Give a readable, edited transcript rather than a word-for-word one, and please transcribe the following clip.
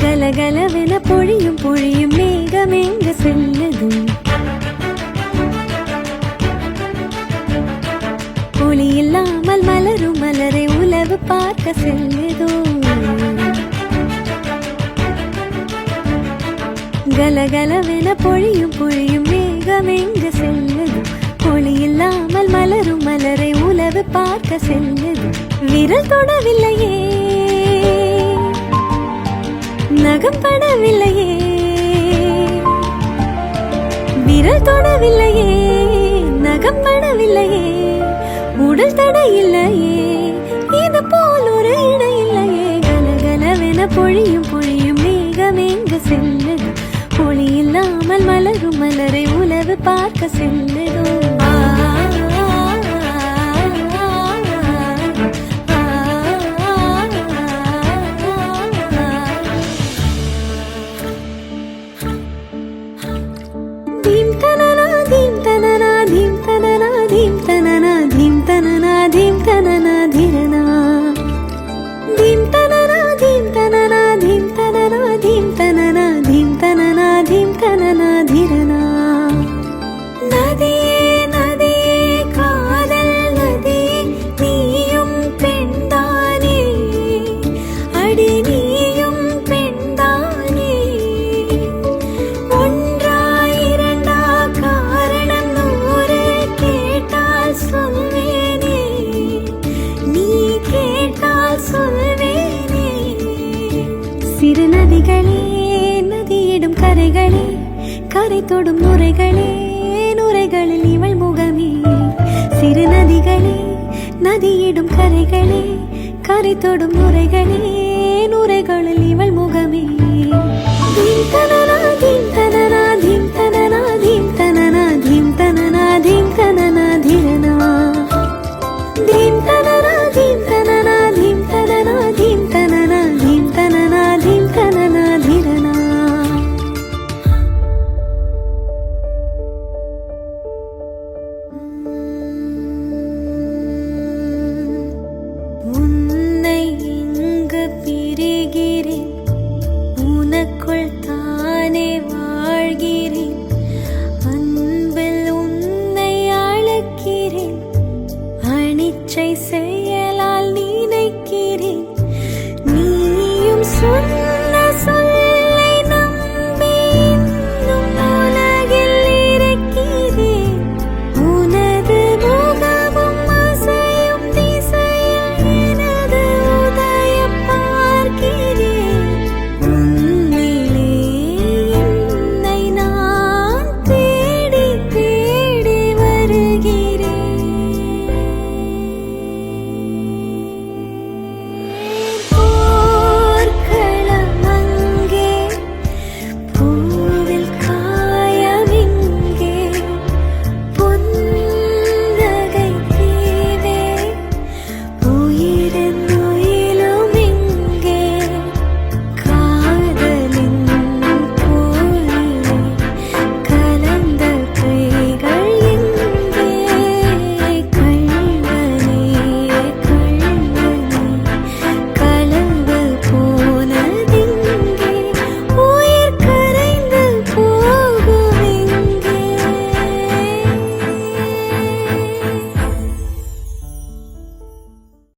கலகலவென பொழியும் பொழியும் மேகம் எங்கு செல்லது? ஒளி இல்லாமல் மலரும் மலரை உலவு பார்க்க செல்லுதோ? கலகலவென பொழியும் பொழியும் மேகம் எங்கு செல்லுது? ஒளி இல்லாமல் மலரும் மலரை உலவு பார்க்க செல்லுது. விரல் தொடவில்லையே, நகம் படவில்லையே, விரல் தொடவில்லையே, நகம் படவில்லையே, உடல் தடையில்லையே, இது போல் ஒரு இணை இல்லையே. கலகலவென பொழியும் பொழியும் மேகம் எங்கு செல்லுது? ஒளி இல்லாமல் மலரும் மலரை உலவு பார்க்க செல்லுதோ? தீம் தனனா தீம் தனனா தீம் தனனா தீம் தனனா தீம் தனனா தீம் தனனா திரனா தீம் தனனா தீம் தனனா தீம் தனனா தீம் தனனா தீம் தனனா தீம் தனனா திரனா. நதியே நதியே காதல் நதியே, நீயும் பெண்தானே, அடி நீயும் பெண்தானே. ஒன்றா இரண்டா காரணம் நூறு, கேட்டால் சொல்வேனே, நீ கேட்டால் சொல்வேனே. சிறு நதிகளே நதியிடும் கரைகளே, கரை தொடும் நுரைகளே, நுரைகளில் இவள் முகமே. சிறு நதிகளே நதியிடும் கரைகளே, கரை தொடும் நுரைகளே, நுரைகளில் இவள் முகமே. தீம் தனனா தீம் தனனா தீம் தனனா தீம் தனனா தீம் தனனா தீம் தனனா திரனா தீம் தனனா தீம் தனனா தீம் தனனா தீம் தனனா தீம் தனனா தீம் தனனா திரனா. உன்னை இங்கு பிரிகிறேன், உனக்குள் தானே வாழ்கிறேன், அன்பில் உன்னை அழைக்கிறேன், அனிச்சை செய்